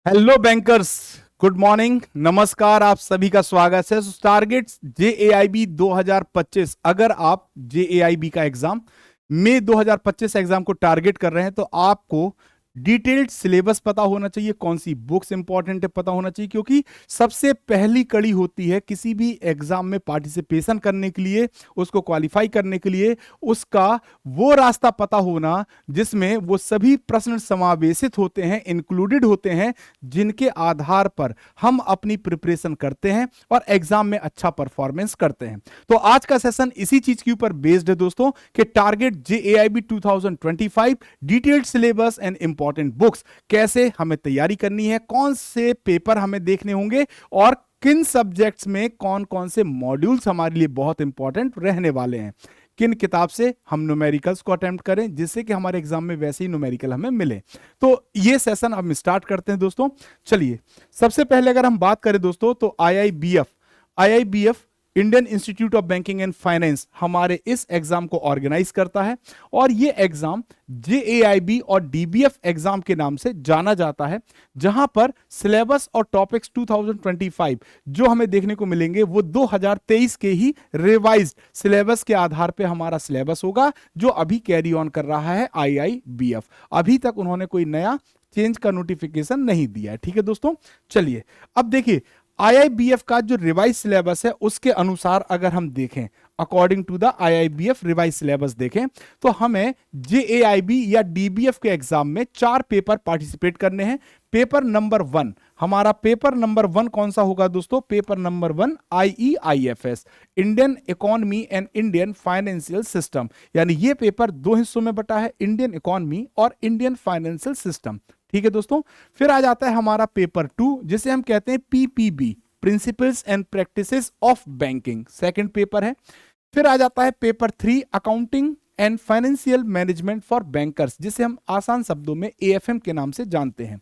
Hello bankers, good morning, नमस्कार। आप सभी का स्वागत है टारगेट्स जेएआईबी 2025। अगर आप जेएआईबी का एग्जाम मई 2025 एग्जाम को टारगेट कर रहे हैं तो आपको डिटेल्ड सिलेबस पता होना चाहिए, कौन सी बुक्स इंपॉर्टेंट है पता होना चाहिए, क्योंकि सबसे पहली कड़ी होती है किसी भी एग्जाम में पार्टिसिपेशन करने के लिए, उसको क्वालिफाई करने के लिए, उसका वो रास्ता पता होना जिसमें वो सभी प्रश्न समावेशित होते हैं, इंक्लूडेड होते हैं, जिनके आधार पर हम अपनी प्रिपरेशन करते हैं और एग्जाम में अच्छा परफॉर्मेंस करते हैं। तो आज का सेशन इसी चीज के ऊपर बेस्ड है दोस्तों कि target JAIIB 2025 detailed syllabus and important books कैसे हमें तैयारी करनी है, कौन से पेपर हमें देखने होंगे और किन सब्जेक्ट्स में कौन कौन से मॉड्यूल्स हमारे लिए बहुत इंपॉर्टेंट रहने वाले हैं, किन किताब से हम न्यूमेरिकल्स को अटेम्प्ट करें जिससे कि हमारे एग्जाम में वैसे ही न्यूमेरिकल हमें मिले। तो ये सेशन हम स्टार्ट करते हैं दोस्तों। चलिए, सबसे पहले अगर हम बात करें दोस्तों तो IIBF Indian institute of banking and finance हमारे इस एग्जाम को ऑर्गेनाइज करता है और ये एग्जाम जेएआईबी और डीबीएफ एग्जाम के नाम से जाना जाता है, जहां पर सिलेबस और टॉपिक्स 2025 जो हमें देखने को मिलेंगे वो 2023 के ही रिवाइज्ड सिलेबस के आधार पे हमारा सिलेबस होगा, जो अभी कैरी ऑन कर रहा है आईआईबीएफ। अभी तक उन्होंने कोई नया चेंज का नोटिफिकेशन नहीं दिया है। ठीक है दोस्तों, चलिए अब देखिए आईआईबीएफ का जो रिवाइज सिलेबस है उसके अनुसार अगर हम देखें, according to the IIBF revise syllabus देखें तो हमें जेएआईबी या डीबीएफ के एग्जाम में 4 पेपर पार्टिसिपेट करने हैं। पेपर नंबर 1, हमारा पेपर नंबर 1 कौन सा होगा दोस्तों? Paper number 1 IEIFS, Indian economy and Indian financial system. यानी ये पेपर 2 हिस्सों में बटा है, इंडियन इकोनॉमी और इंडियन फाइनेंशियल सिस्टम। ठीक है दोस्तों, फिर आ जाता है हमारा पेपर 2 जिसे हम कहते हैं PPB, principles and practices of banking, second paper है। फिर आ जाता है paper 3 accounting and financial management for bankers, जिसे हम आसान शब्दों में एएफएम के नाम से जानते हैं।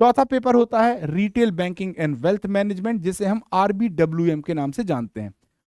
चौथा पेपर होता है retail banking and wealth management, जिसे हम आरबीडब्ल्यूएम के नाम से जानते हैं।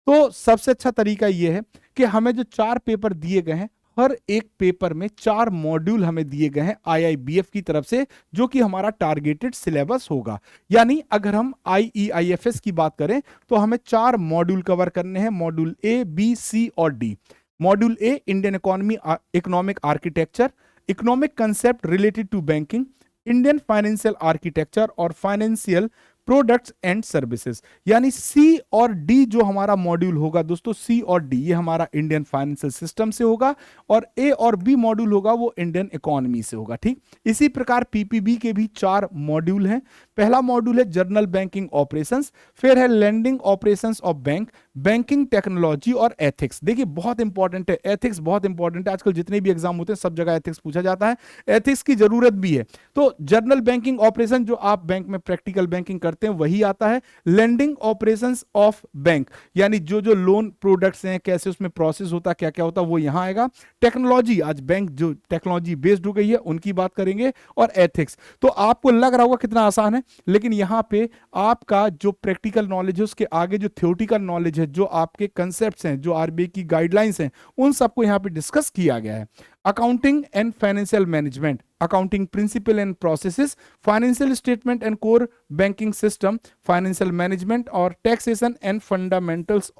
तो सबसे अच्छा तरीका यह है कि हमें जो 4 पेपर दिए गए हैं, हर एक पेपर में 4 मॉड्यूल हमें दिए गए हैं आईआईबीएफ की तरफ से, जो कि हमारा टारगेटेड सिलेबस होगा। यानी अगर हम आईईआईएफएस की बात करें तो हमें 4 मॉड्यूल कवर करने हैं, मॉड्यूल ए, बी, सी और D. Module A Indian economy, economic architecture, economic concept related to banking, Indian financial architecture और फाइनेंशियल प्रोडक्ट्स एंड सर्विसेज। यानी सी और डी जो हमारा मॉड्यूल होगा दोस्तों, सी और डी ये हमारा इंडियन फाइनेंशियल सिस्टम से होगा और ए और बी मॉड्यूल होगा वो इंडियन इकोनॉमी से होगा। ठीक, इसी प्रकार पीपीबी के भी 4 मॉड्यूल हैं। पहला मॉड्यूल है जनरल बैंकिंग ऑपरेशंस, फिर है lending operations of bank, banking technology और एथिक्स। देखिए बहुत इंपॉर्टेंट है, एथिक्स बहुत इंपॉर्टेंट है। आजकल जितने भी एग्जाम होते हैं सब जगह एथिक्स पूछा जाता है, एथिक्स की जरूरत भी है। तो जनरल बैंकिंग ऑपरेशन जो आप बैंक में प्रैक्टिकल बैंकिंग करते हैं वही आता है। लेंडिंग ऑपरेशंस ऑफ बैंक, यानी जो जो लोन प्रोडक्ट्स हैं, कैसे उसमें प्रोसेस होता है, क्या क्या होता है, वो यहां आएगा। टेक्नोलॉजी, आज बैंक जो टेक्नोलॉजी बेस्ड हो गई है उनकी बात करेंगे, और एथिक्स। तो आपको लग रहा होगा कितना आसान है, लेकिन यहां पे आपका जो प्रैक्टिकल नॉलेज है उसके आगे जो थ्योरेटिकल नॉलेज है, जो आपके कंसेप्ट्स हैं, जो आरबीआई की गाइडलाइंस हैं, उन सबको यहां पे डिस्कस किया गया है। Accounting and financial management, accounting principle and processes, financial statement and core banking system, financial management और taxation and fundamentals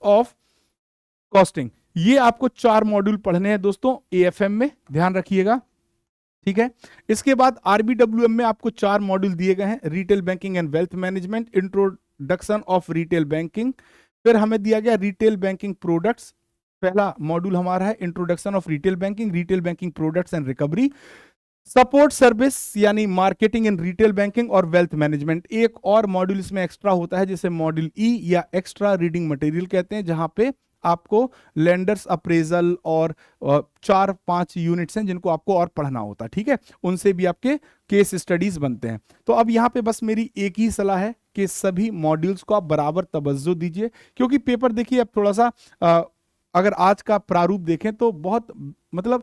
of costing. ये आपको 4 मॉड्यूल पढ़ने हैं दोस्तों एएफएम में, ध्यान रखिएगा। ठीक है, इसके बाद आरबीडब्ल्यूएम में आपको 4 मॉड्यूल दिए गए हैं, retail banking and wealth management, introduction of retail banking. फिर हमें दिया गया रिटेल बैंकिंग प्रोडक्ट्स, पहला मॉड्यूल हमारा है introduction of retail banking products and recovery, support service यानी मार्केटिंग इन रिटेल बैंकिंग और वेल्थ मैनेजमेंट। एक और मॉड्यूल इसमें एक्स्ट्रा होता है जिसे मॉड्यूल ई या एक्स्ट्रा रीडिंग मटेरियल कहते हैं, जहां पे आपको लेंडर्स अप्रेजल और 4-5 यूनिट्स हैं जिनको आपको और पढ़ना होता है। ठीक है, उनसे भी आपके केस स्टडीज बनते हैं। तो अब यहाँ पे बस मेरी एक ही सलाह है कि सभी मॉड्यूल्स को आप बराबर तवज्जो दीजिए, क्योंकि पेपर देखिए अब थोड़ा सा अगर आज का प्रारूप देखें तो बहुत मतलब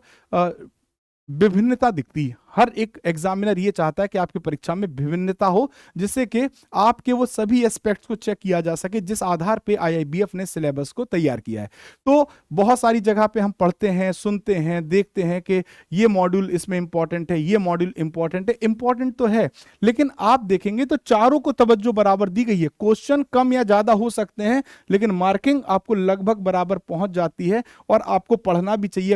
विभिन्नता दिखती है, हर एक एग्जामिनर ये चाहता है कि आपकी परीक्षा में विभिन्नता हो, जिससे कि आपके वो सभी एस्पेक्ट्स को चेक किया जा सके जिस आधार पे आईआईबीएफ ने सिलेबस को तैयार किया है। तो बहुत सारी जगह पे हम पढ़ते हैं, सुनते हैं, देखते हैं कि ये मॉड्यूल इसमें इंपॉर्टेंट है, ये मॉड्यूल इंपॉर्टेंट है। इंपॉर्टेंट तो है, लेकिन आप देखेंगे तो चारों को तवज्जो बराबर दी गई है। क्वेश्चन कम या ज्यादा हो सकते हैं, लेकिन मार्किंग आपको लगभग बराबर पहुंच जाती है। और आपको पढ़ना भी चाहिए।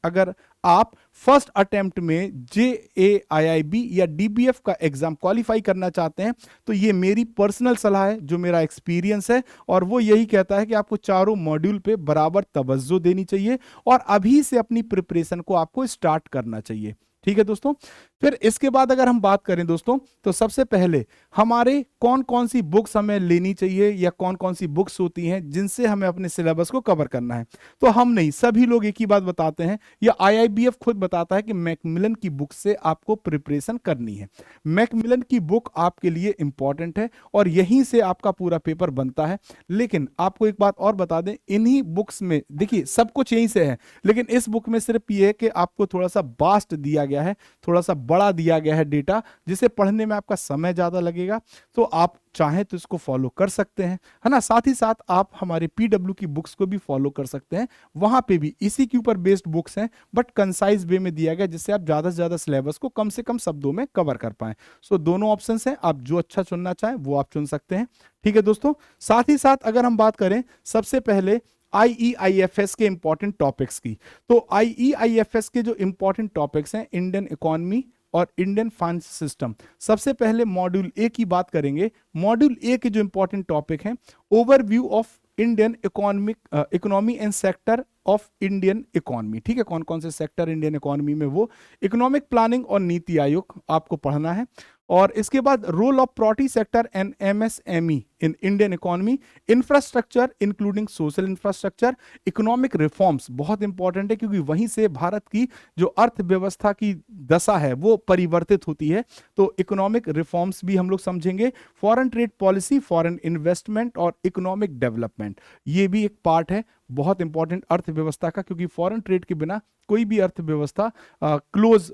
अगर आप फर्स्ट अटेम्प्ट में जेएआईबी या डीबीएफ का एग्जाम क्वालिफाई करना चाहते हैं, तो ये मेरी पर्सनल सलाह है, जो मेरा एक्सपीरियंस है, और वो यही कहता है कि आपको चारों मॉड्यूल पे बराबर तवज्जो देनी चाहिए और अभी से अपनी प्रिपरेशन को आपको स्टार्ट करना चाहिए। ठीक है दोस्तों। फिर इसके बाद अगर हम बात करें दोस्तों, तो सबसे पहले हमारे कौन कौन सी बुक्स हमें लेनी चाहिए या कौन कौन सी बुक्स होती हैं जिनसे हमें अपने सिलेबस को कवर करना है। तो हम नहीं, सभी लोग एक ही बात बताते हैं, या आईआईबीएफ खुद बताता है कि मैकमिलन की बुक से आपको प्रिपरेशन करनी है। मैकमिलन की बुक आपके लिए इंपॉर्टेंट है और यहीं से आपका पूरा पेपर बनता है। लेकिन आपको एक बात और बता दें, इन्हीं बुक्स में देखिए सब कुछ यहीं से है, लेकिन इस बुक में सिर्फ ये है कि आपको थोड़ा सा वास्ट दिया गया है, थोड़ा सा बड़ा दिया गया है डेटा, जिसे पढ़ने में आपका समय ज्यादा लगेगा। तो आप चाहें तो इसको फॉलो कर सकते हैं, है ना। साथ ही साथ आप हमारे पीडब्ल्यू की बुक्स को भी फॉलो कर सकते हैं, वहां पे भी इसी के ऊपर बेस्ड बुक्स हैं, बट कंसाइज वे में दिया गया, जिससे आप ज्यादा से ज्यादा सिलेबस को कम से कम शब्दों में कवर कर पाए। सो दोनों ऑप्शंस हैं, आप जो अच्छा चुनना चाहें वो आप चुन सकते हैं। ठीक है दोस्तों। साथ ही साथ अगर हम बात करें सबसे पहले आईईआईएफएस के इंपॉर्टेंट टॉपिक्स की, तो आईईआईएफएस के जो इंपॉर्टेंट टॉपिक्स हैं, इंडियन इकोनॉमी और इंडियन फाइनेंस सिस्टम। सबसे पहले मॉड्यूल ए की बात करेंगे। मॉड्यूल ए के जो इंपॉर्टेंट टॉपिक हैं, overview of Indian economy and sector of Indian economy. ठीक है, कौन कौन से सेक्टर इंडियन इकोनॉमी में, वो इकोनॉमिक प्लानिंग और नीति आयोग आपको पढ़ना है। और इसके बाद role of priority sector and MSME in Indian economy, infrastructure including social infrastructure, economic reforms बहुत इंपॉर्टेंट है, क्योंकि वहीं से भारत की जो अर्थव्यवस्था की दशा है वो परिवर्तित होती है। तो इकोनॉमिक रिफॉर्म्स भी हम लोग समझेंगे। Foreign trade policy, foreign investment और इकोनॉमिक डेवलपमेंट, ये भी एक पार्ट है बहुत इंपॉर्टेंट अर्थव्यवस्था का, क्योंकि फॉरेन ट्रेड के बिना कोई भी अर्थव्यवस्था क्लोज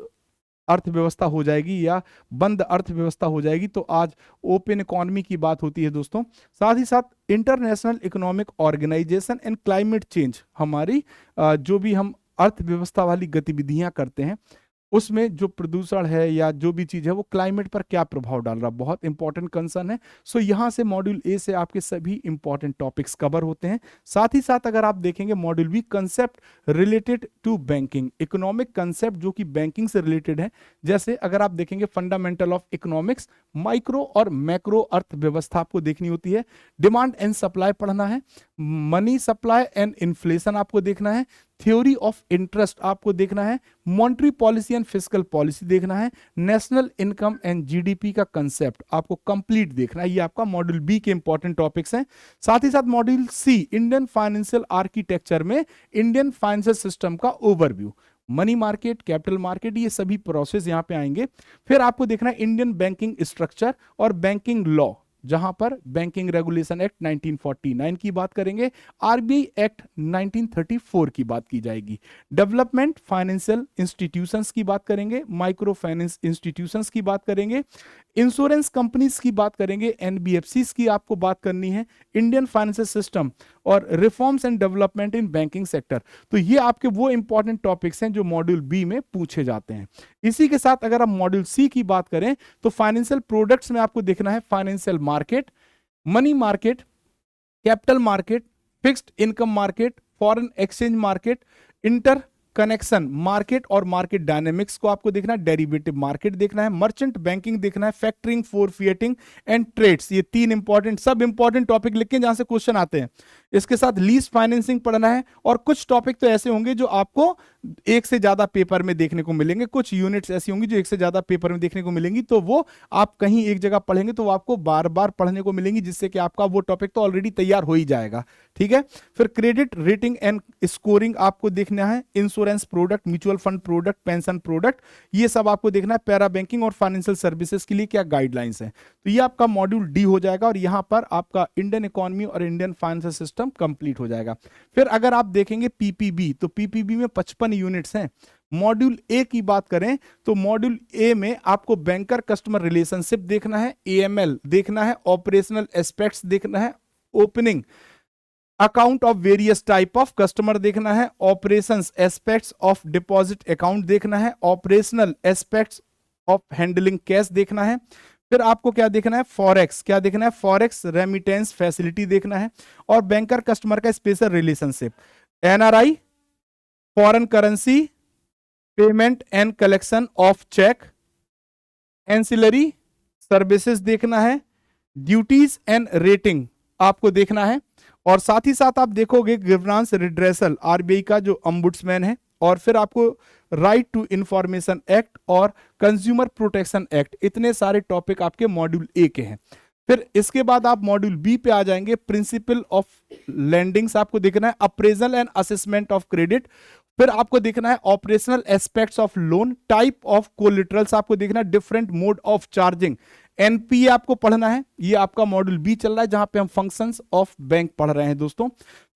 अर्थव्यवस्था हो जाएगी या बंद अर्थव्यवस्था हो जाएगी। तो आज ओपन इकोनॉमी की बात होती है दोस्तों। साथ ही साथ international economic organisation and climate change, हमारी जो भी हम अर्थव्यवस्था वाली गतिविधियां करते हैं, उसमें जो प्रदूषण है या जो भी चीज है वो क्लाइमेट पर क्या प्रभाव डाल रहा है, बहुत इंपॉर्टेंट कंसर्न है। सो यहां से मॉड्यूल ए से आपके सभी इंपॉर्टेंट टॉपिक्स कवर होते हैं। साथ ही साथ अगर आप देखेंगे module B, concept related to banking, economic concept जो कि बैंकिंग से रिलेटेड है। जैसे अगर आप देखेंगे फंडामेंटल ऑफ इकोनॉमिक्स, माइक्रो और मैक्रो अर्थव्यवस्था आपको देखनी होती है। डिमांड एंड सप्लाई पढ़ना है, मनी सप्लाई एंड इन्फ्लेशन आपको देखना है, थ्योरी ऑफ इंटरेस्ट आपको देखना है, monetary policy and fiscal policy देखना है, नेशनल इनकम एंड जीडीपी का कंसेप्ट आपको कंप्लीट देखना है। ये आपका मॉड्यूल बी के इंपॉर्टेंट टॉपिक्स हैं। साथ ही साथ मॉड्यूल सी, इंडियन फाइनेंशियल आर्किटेक्चर में इंडियन फाइनेंशियल सिस्टम का overview, money market, capital market, ये सभी प्रोसेस यहां पे आएंगे। फिर आपको देखना है इंडियन बैंकिंग स्ट्रक्चर और बैंकिंग लॉ, जहां पर बैंकिंग रेगुलेशन एक्ट 1949 की बात करेंगे, आरबीआई एक्ट 1934 की बात की जाएगी, डेवलपमेंट फाइनेंशियल इंस्टीट्यूशंस की बात करेंगे, माइक्रो फाइनेंस इंस्टीट्यूशंस की बात करेंगे, इंश्योरेंस कंपनीज की बात करेंगे, एनबीएफसीज की आपको बात करनी है, इंडियन फाइनेंशियल सिस्टम और reforms and development in banking sector. तो ये आपके वो इंपॉर्टेंट टॉपिक्स हैं जो मॉड्यूल बी में पूछे जाते हैं। इसी के साथ अगर आप मॉड्यूल सी की बात करें तो फाइनेंशियल प्रोडक्ट्स में आपको देखना है financial market, money market, capital market, fixed income market, foreign exchange market, inter connection market और मार्केट डायनेमिक्स को आपको देखना है, डेरिवेटिव मार्केट देखना है, मर्चेंट बैंकिंग देखना है, फैक्टरिंग, फोरफिएटिंग एंड ट्रेड्स। ये तीन इंपॉर्टेंट, सब इंपॉर्टेंट टॉपिक लिख के जहां से क्वेश्चन आते हैं। इसके साथ लीज फाइनेंसिंग पढ़ना है, और कुछ टॉपिक तो ऐसे होंगे जो आपको एक से ज्यादा पेपर में देखने को मिलेंगे, कुछ यूनिट्स ऐसी होंगी जो एक से ज्यादा पेपर में देखने को मिलेंगी, तो वो आप कहीं एक जगह पढ़ेंगे तो वो आपको बार बार पढ़ने को मिलेंगी, जिससे कि आपका वो टॉपिक तो ऑलरेडी तैयार हो ही जाएगा। ठीक है। फिर क्रेडिट रेटिंग एंड स्कोरिंग आपको देखना है, insurance product, mutual fund product, pension product, ये सब आपको देखना है। पैरा बैंकिंग और फाइनेंशियल सर्विसेज के लिए क्या गाइडलाइंस हैं। तो ये आपका मॉड्यूल डी हो जाएगा, और यहां पर आपका इंडियन इकोनॉमी और इंडियन फाइनेंशियल सिस्टम कंप्लीट हो जाएगा। फिर अगर आप देखेंगे पीपीबी, तो पीपीबी में 55 यूनिट्स हैं, मॉड्यूल ए की बात करें तो मॉड्यूल ए में आपको बैंकर कस्टमर रिलेशनशिप देखना है, एएमएल देखना है, ऑपरेशनल एस्पेक्ट्स देखना है, opening account of various type of customer देखना है, operations aspects of deposit account देखना है, operational aspects of handling cash देखना है। फिर आपको क्या देखना है, फॉरेक्स, क्या देखना है, फॉरेक्स रेमिटेंस फैसिलिटी देखना है, और बैंकर कस्टमर का special relationship, NRI, foreign currency, payment and collection of cheque, ancillary services देखना है, ड्यूटीज एंड रेटिंग आपको देखना है, और साथ ही साथ आप देखोगे गिवर्नेंस रिड्रेसल, आरबीआई का जो अम्बुड्समैन है, और फिर आपको राइट टू इंफॉर्मेशन एक्ट और कंज्यूमर प्रोटेक्शन एक्ट, इतने सारे टॉपिक आपके मॉड्यूल ए के हैं। फिर इसके बाद आप मॉड्यूल बी पे आ जाएंगे, प्रिंसिपल ऑफ लैंडिंग्स आपको देखना है, appraisal and assessment of credit, फिर आपको देखना है operational aspects of loan, type of collaterals आपको देखना है, different mode of charging, NPA आपको पढ़ना है, ये आपका मॉड्यूल बी चल रहा है जहां पे हम फंक्शंस ऑफ बैंक पढ़ रहे हैं दोस्तों।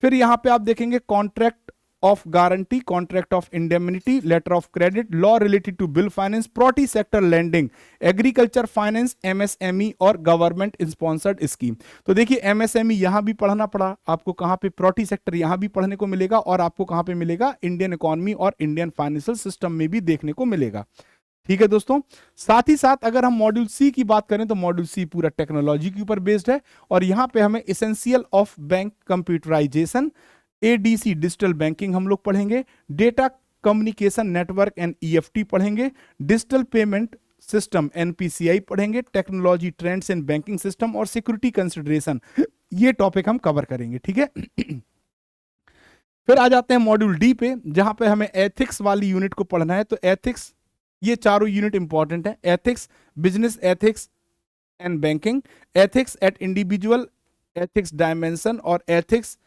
फिर यहां पे आप देखेंगे contract of guarantee, contract of indemnity, letter of credit, law related to bill finance, priority sector lending, agriculture finance, MSME और गवर्नमेंट स्पॉन्सर्ड स्कीम। तो देखिए एमएसएमई यहां भी पढ़ना पड़ा आपको, कहां पे, प्रोटी सेक्टर यहां भी पढ़ने को मिलेगा, और आपको कहां पे मिलेगा, इंडियन इकोनॉमी और इंडियन फाइनेंशियल सिस्टम में भी देखने को मिलेगा। ठीक है दोस्तों, साथ ही साथ अगर हम मॉड्यूल सी की बात करें तो मॉड्यूल सी पूरा टेक्नोलॉजी के ऊपर बेस्ड है, और यहां पे हमें essential of bank computerisation, ADC digital banking हम लोग पढ़ेंगे, data communication network and EFT पढ़ेंगे, डिजिटल पेमेंट सिस्टम एनपीसीआई पढ़ेंगे, technology trends in banking system और सिक्योरिटी कंसिडरेशन, ये टॉपिक हम कवर करेंगे। ठीक है फिर आ जाते हैं मॉड्यूल डी पे, जहां पे हमें एथिक्स वाली यूनिट को पढ़ना है। तो एथिक्स, ये चारों यूनिट इंपॉर्टेंट है, ethics, business ethics and banking, ethics eight individual ethics dimension और एथिक्स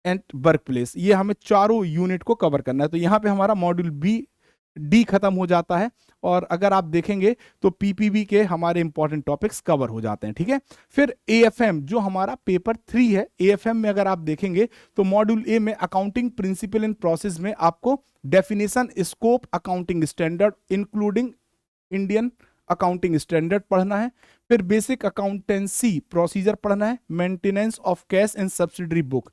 एंड वर्क प्लेस, ये हमें चारों यूनिट को कवर करना है। तो यहाँ पे हमारा मॉड्यूल बी डी खत्म हो जाता है, और अगर आप देखेंगे तो पीपीबी के हमारे इंपॉर्टेंट टॉपिक्स कवर हो जाते हैं। ठीक है, फिर एएफएम जो हमारा पेपर 3 है, एएफएम में अगर आप देखेंगे तो मॉड्यूल ए में अकाउंटिंग प्रिंसिपल एंड प्रोसेस में आपको definition, scope, accounting standard including Indian accounting standard पढ़ना है, फिर बेसिक अकाउंटेंसी प्रोसीजर पढ़ना है, maintenance of cash and subsidiary book,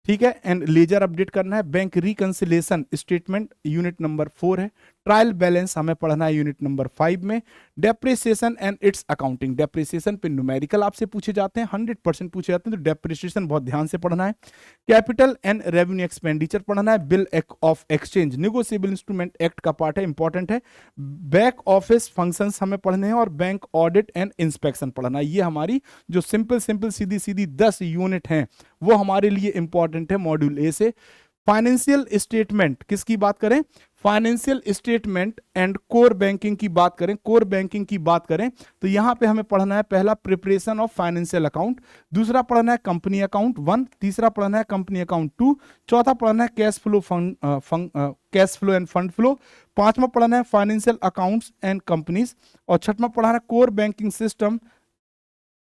ठीक है, एंड लेजर अपडेट करना है, bank reconciliation statement unit number 4 है, ट्रायल बैलेंस हमें पढ़ना है यूनिट नंबर 5 में, depreciation and it's accounting, depreciation पे न्यूमेरिकल आपसे पूछे जाते हैं, 100% पूछे जाते हैं, तो डेप्रिसिएशन बहुत ध्यान से पढ़ना है, कैपिटल एंड रेवेन्यू एक्सपेंडिचर पढ़ना है, bill of exchange negotiable instrument act का पार्ट है, इंपॉर्टेंट है, बैक ऑफिस फंक्शंस हमें पढ़ने हैं, और बैंक ऑडिट एंड इंस्पेक्शन पढ़ना है। ये हमारी जो सिंपल सीधी सीधी 10 यूनिट हैं वो हमारे लिए इंपॉर्टेंट है मॉड्यूल ए से। फाइनेंशियल स्टेटमेंट किसकी बात करें, financial statement and core banking की बात करें, कोर बैंकिंग की बात करें तो यहां पे हमें पढ़ना है पहला प्रिपरेशन ऑफ फाइनेंशियल अकाउंट, दूसरा पढ़ना है कंपनी अकाउंट 1, तीसरा पढ़ना है कंपनी अकाउंट 2, चौथा पढ़ना है cash flow end fund flow, पांचवा पढ़ना है फाइनेंशियल अकाउंट्स एंड कंपनीज, और छठवां पढ़ना है core banking system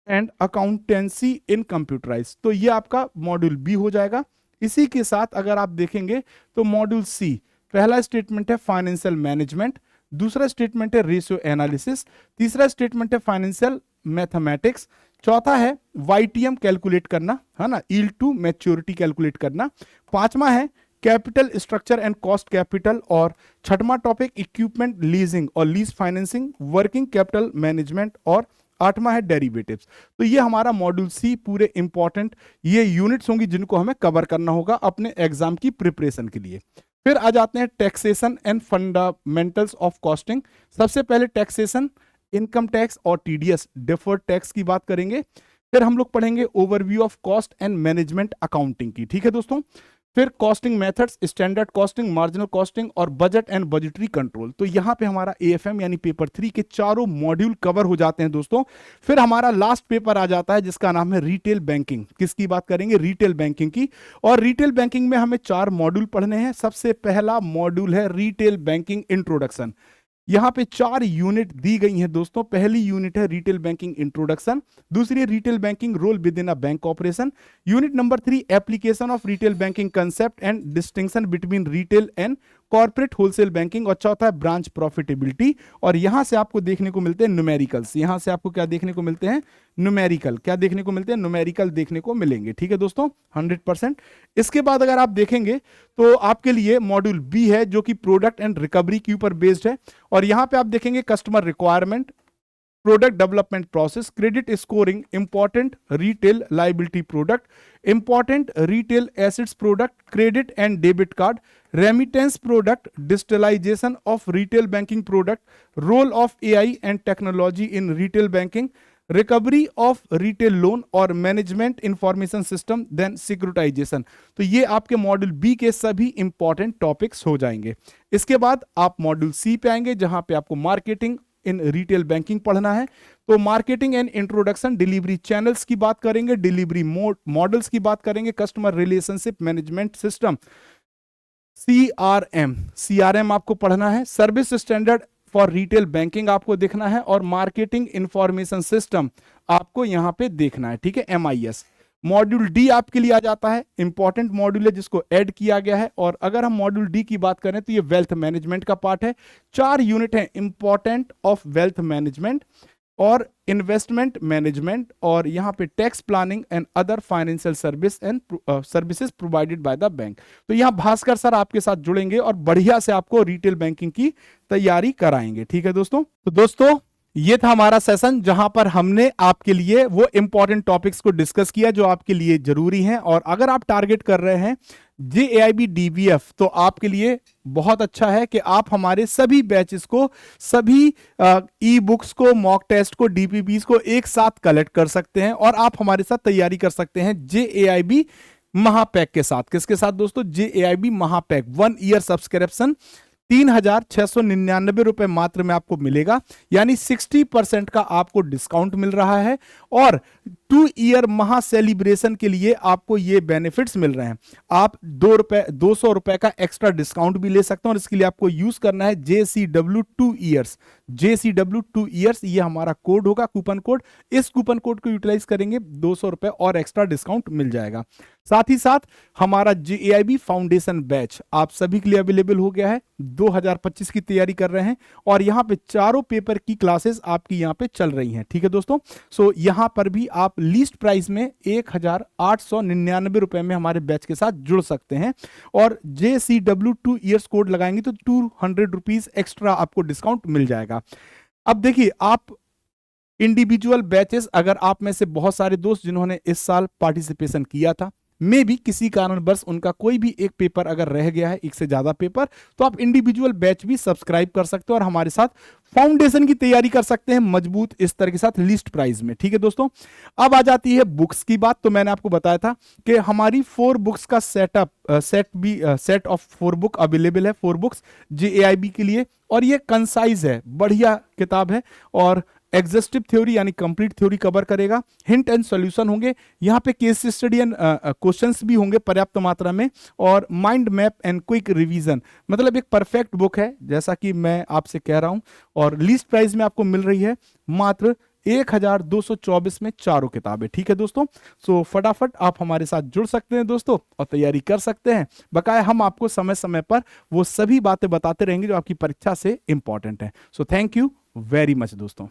and accountancy in computerise. तो ये आपका मॉड्यूल बी हो जाएगा। इसी के साथ अगर आप देखेंगे तो मॉड्यूल सी, पहला स्टेटमेंट है फाइनेंशियल मैनेजमेंट, दूसरा स्टेटमेंट है रेशियो एनालिसिस, तीसरा स्टेटमेंट है फाइनेंशियल मैथमेटिक्स, चौथा है वाईटीएम कैलकुलेट करना, है ना, यील्ड टू मैच्योरिटी कैलकुलेट करना, पांचवा है capital structure and cost capital, और छठवां टॉपिक इक्विपमेंट लीजिंग और lease financing, working capital management, और आठवां है डेरिवेटिव्स। तो ये हमारा मॉड्यूल सी पूरे इंपॉर्टेंट ये यूनिट्स होंगी जिनको हमें कवर करना होगा अपने एग्जाम की प्रिपरेशन के लिए। फिर आ जाते हैं taxation and fundamentals of costing. सबसे पहले टैक्सेशन, इनकम टैक्स और टीडीएस डिफर्ड टैक्स की बात करेंगे। फिर हम लोग पढ़ेंगे overview of cost and management accounting की, ठीक है दोस्तों। फिर costing methods, standard costing, marginal costing और बजट एंड बजटरी कंट्रोल। तो यहां पे हमारा एएफएम यानी पेपर 3 के चारों मॉड्यूल कवर हो जाते हैं दोस्तों। फिर हमारा लास्ट पेपर आ जाता है जिसका नाम है रिटेल बैंकिंग। किसकी बात करेंगे, रिटेल बैंकिंग की। और रिटेल बैंकिंग में हमें 4 मॉड्यूल पढ़ने हैं। सबसे पहला मॉड्यूल है रिटेल बैंकिंग इंट्रोडक्शन। यहां पे 4 यूनिट दी गई हैं दोस्तों। पहली यूनिट है रिटेल बैंकिंग इंट्रोडक्शन, दूसरी है retail banking role within a bank operation, unit number 3 application of retail banking concept and distinction between retail and corporate wholesale banking, और चौथा है ब्रांच प्रॉफिटेबिलिटी। और यहां से आपको देखने को मिलते हैं न्यूमेरिकल्स। यहां से आपको क्या देखने को मिलते हैं? न्यूमेरिकल। क्या देखने को मिलते हैं? न्यूमेरिकल देखने को मिलेंगे। ठीक है दोस्तों, 100%। इसके बाद अगर आप देखेंगे तो आपके लिए मॉड्यूल बी है जो कि प्रोडक्ट एंड रिकवरी के ऊपर बेस्ड है। और यहां पे आप देखेंगे customer requirement, product development process, credit scoring, important retail liability product, important retail assets product, credit and debit card, remittance product, digitalisation of retail banking product, role of AI and technology in retail banking, recovery of retail loan और management information system, then securitisation. तो ये आपके module B के सभी important topics हो जाएंगे। इसके बाद आप मॉड्यूल सी पे आएंगे जहां पे आपको मार्केटिंग इन रिटेल बैंकिंग पढ़ना है। तो marketing and introduction, delivery channels की बात करेंगे, डिलीवरी मॉडल्स की बात करेंगे, customer relationship management system CRM आपको पढ़ना है, service standard for retail banking आपको देखना है, और मार्केटिंग इंफॉर्मेशन सिस्टम आपको यहां पे देखना है। ठीक है, MIS। मॉड्यूल डी आपके लिए आ जाता है, इंपॉर्टेंट मॉड्यूल है जिसको ऐड किया गया है। और अगर हम मॉड्यूल डी की बात करें तो ये वेल्थ मैनेजमेंट का पार्ट है। 4 यूनिट है इंपॉर्टेंट ऑफ वेल्थ मैनेजमेंट और इन्वेस्टमेंट मैनेजमेंट, और यहां पे tax planning and other financial service and services provided by the bank. तो यहां भास्कर सर आपके साथ जुड़ेंगे और बढ़िया से आपको रिटेल बैंकिंग की तैयारी कराएंगे। ठीक है दोस्तों, तो दोस्तों ये था हमारा सेशन जहां पर हमने आपके लिए वो इंपॉर्टेंट टॉपिक्स को डिस्कस किया जो आपके लिए जरूरी हैं। और अगर आप टारगेट कर रहे हैं JAIB DBF तो आपके लिए बहुत अच्छा है कि आप हमारे सभी बैचेस को, सभी ई बुक्स को, मॉक टेस्ट को, DPPs को एक साथ कलेक्ट कर सकते हैं और आप हमारे साथ तैयारी कर सकते हैं JAIB महापैक के साथ। किसके साथ दोस्तों? JAIB महापैक 1 ईयर सब्सक्रिप्शन 3,699 रुपए मात्र में आपको मिलेगा, यानी 60% का आपको डिस्काउंट मिल रहा है। और 2 ईयर महा सेलिब्रेशन के लिए आपको ये बेनिफिट्स मिल रहे हैं। आप 200 रुपए का एक्स्ट्रा डिस्काउंट भी ले सकते हैं और इसके लिए आपको यूज करना है JCW 2 ईयर्स। JCW 2 ईयर्स ये हमारा कोड होगा, कूपन कोड। इस कूपन कोड को यूटिलाइज करेंगे 200 रुपए और एक्स्ट्रा डिस्काउंट मिल जाएगा। साथ ही साथ हमारा JAIB फाउंडेशन बैच आप सभी के लिए अवेलेबल हो गया है। 2025 की तैयारी कर रहे हैं और यहाँ पे चारों पेपर की क्लासेस आपकी यहाँ पे चल रही हैं। ठीक है दोस्तों, सो यहाँ पर भी आप लीस्ट प्राइस में 1,899 रुपए में हमारे बैच के साथ जुड़ सकते हैं और JCW 2 ईयर्स कोड लगाएंगे तो 200 रुपीज एक्स्ट्रा आपको डिस्काउंट मिल जाएगा। अब देखिए, आप इंडिविजुअल बैचेस, अगर आप में से बहुत सारे दोस्त जिन्होंने इस साल पार्टिसिपेशन किया था, मे भी किसी कारणवश उनका कोई भी एक पेपर अगर रह गया है, एक से ज्यादा पेपर, तो आप इंडिविजुअल बैच भी सब्सक्राइब कर सकते हो और हमारे साथ फाउंडेशन की तैयारी कर सकते हैं मजबूत स्तर के साथ लिस्ट प्राइस में। ठीक है दोस्तों, अब आ जाती है बुक्स की बात। तो मैंने आपको बताया था कि हमारी 4 बुक्स का सेट ऑफ 4 बुक अवेलेबल है, 4 बुक्स JAIB के लिए, और ये कंसाइज है, बढ़िया किताब है और एग्जॉस्टिव थ्योरी यानी कंप्लीट थ्योरी कवर करेगा। हिंट एंड सॉल्यूशन होंगे, यहाँ पे केस स्टडी एंड क्वेश्चंस भी होंगे पर्याप्त मात्रा में, और mind map and quick revision. मतलब एक परफेक्ट बुक है जैसा कि मैं आपसे कह रहा हूं, और लीस्ट प्राइस में आपको मिल रही है मात्र 1,224 में चारों किताबें। ठीक है दोस्तों, सो फटाफट आप हमारे साथ जुड़ सकते हैं दोस्तों और तैयारी कर सकते हैं। बकाया हम आपको समय समय पर वो सभी बातें बताते रहेंगे जो आपकी परीक्षा से इंपॉर्टेंट है। So thank you very much दोस्तों।